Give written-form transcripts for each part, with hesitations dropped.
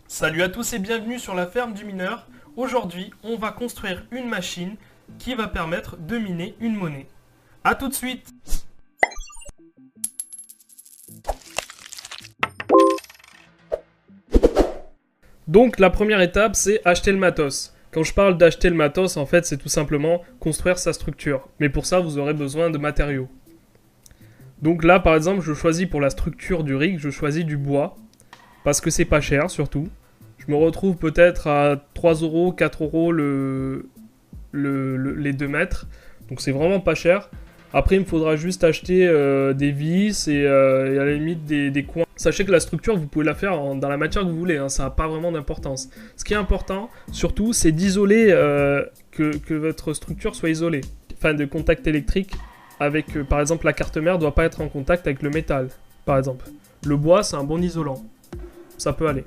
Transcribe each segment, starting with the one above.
Salut à tous et bienvenue sur la ferme du mineur. Aujourd'hui, on va construire une machine qui va permettre de miner une monnaie. A tout de suite! Donc la première étape, c'est acheter le matos. Quand je parle d'acheter le matos, en fait, c'est tout simplement construire sa structure. Mais pour ça, vous aurez besoin de matériaux. Donc là, par exemple, je choisis pour la structure du rig, je choisis du bois. Parce que c'est pas cher, surtout. Je me retrouve peut-être à 3 euros, 4 euros les 2 mètres. Donc c'est vraiment pas cher. Après, il me faudra juste acheter des vis et à la limite des coins. Sachez que la structure, vous pouvez la faire dans la matière que vous voulez. Hein, ça n'a pas vraiment d'importance. Ce qui est important, surtout, c'est d'isoler, que votre structure soit isolée. Enfin, de contact électrique avec, par exemple, la carte mère ne doit pas être en contact avec le métal, par exemple. Le bois, c'est un bon isolant. Ça peut aller.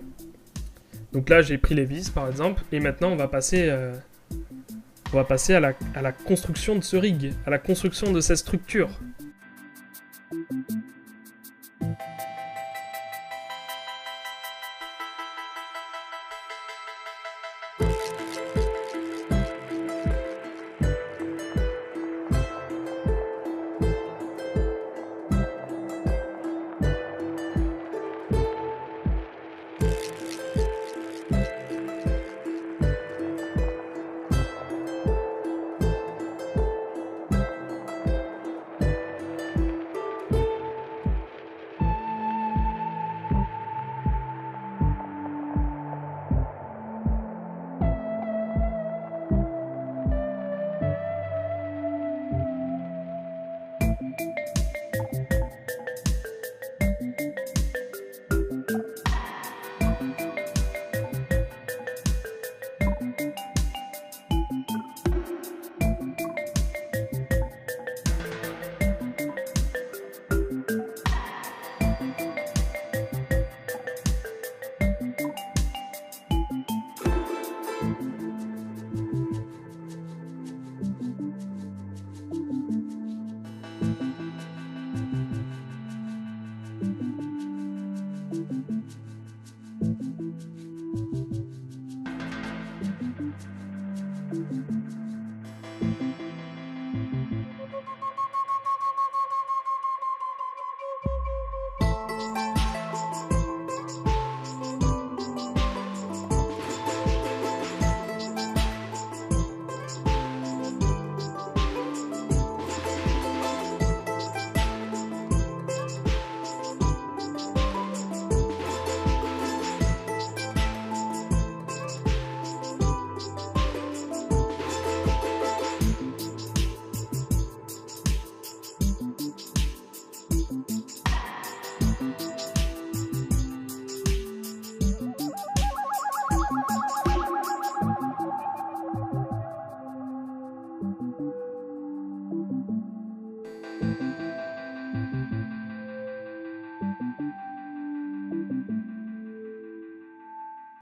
Donc là, j'ai pris les vis, par exemple. Et maintenant, on va passer à la construction de ce rig, à la construction de cette structure.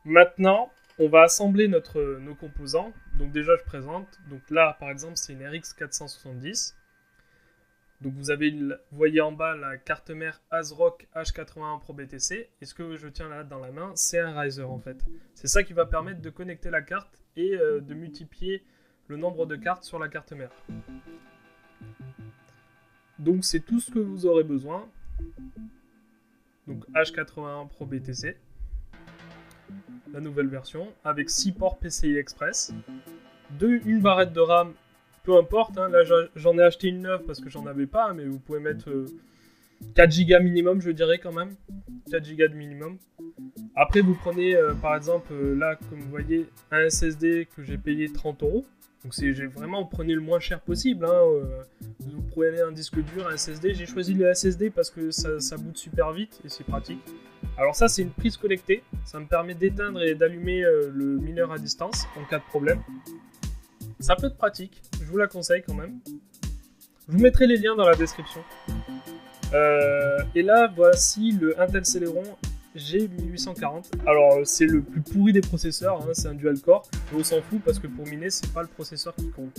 Maintenant, on va assembler nos composants. Donc déjà, je présente. Donc là, par exemple, c'est une RX 470. Donc vous voyez en bas la carte mère ASRock H81 Pro BTC. Et ce que je tiens là dans la main, c'est un riser en fait. C'est ça qui va permettre de connecter la carte et de multiplier le nombre de cartes sur la carte mère. Donc c'est tout ce que vous aurez besoin. Donc H81 Pro BTC. La nouvelle version, avec 6 ports PCI Express, une barrette de RAM, peu importe, hein, là j'en ai acheté une neuve parce que j'en avais pas, mais vous pouvez mettre 4 Go minimum, je dirais quand même, 4 Go de minimum. Après vous prenez par exemple, là comme vous voyez, un SSD que j'ai payé 30 euros, donc vous prenez le moins cher possible, hein, vous prenez un disque dur, un SSD, j'ai choisi le SSD parce que ça boot super vite et c'est pratique. Alors ça, c'est une prise connectée. Ça me permet d'éteindre et d'allumer le mineur à distance en cas de problème. Ça peut être pratique. Je vous la conseille quand même. Je vous mettrai les liens dans la description. Et là, voici le Intel Celeron G1840. Alors, c'est le plus pourri des processeurs. Hein, c'est un dual-core. Mais on s'en fout parce que pour miner, c'est pas le processeur qui compte.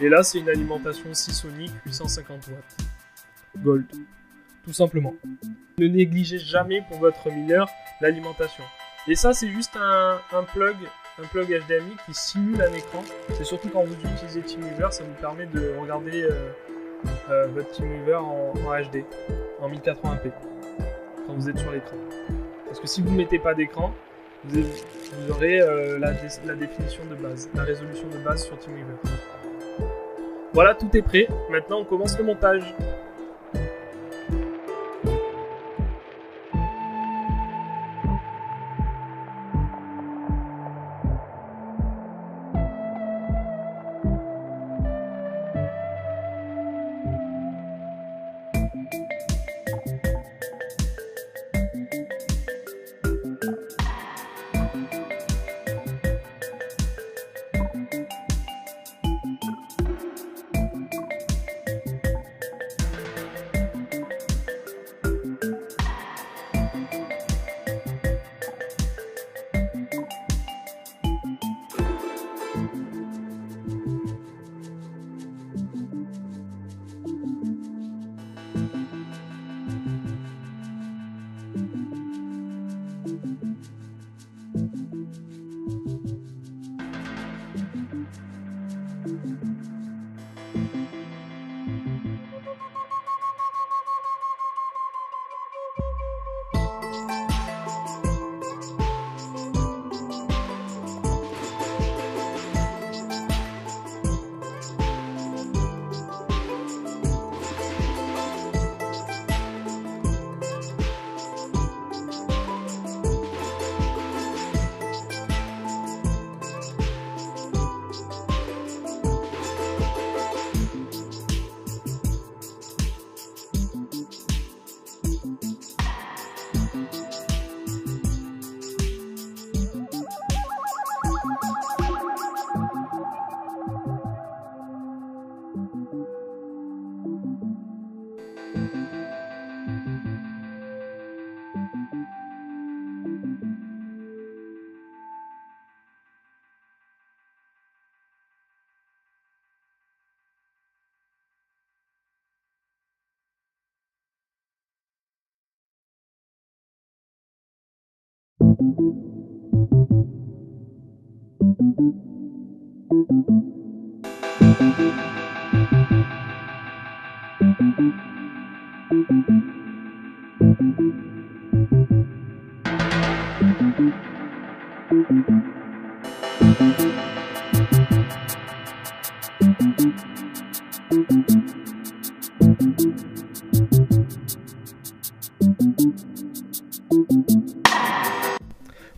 Et là, c'est une alimentation Seasonic 850 watts. Gold. Tout simplement. Ne négligez jamais pour votre mineur l'alimentation. Et ça, c'est juste un plug HDMI qui simule un écran. C'est surtout quand vous utilisez TeamViewer, ça vous permet de regarder votre TeamViewer en HD, en 1080p, quand vous êtes sur l'écran. Parce que si vous ne mettez pas d'écran, vous aurez la définition de base, la résolution de base sur TeamViewer. Voilà, tout est prêt. Maintenant, on commence le montage.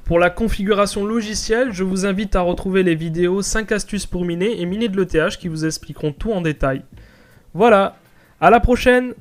Pour la configuration logicielle, je vous invite à retrouver les vidéos 5 astuces pour miner et miner de l'ETH qui vous expliqueront tout en détail. Voilà, à la prochaine!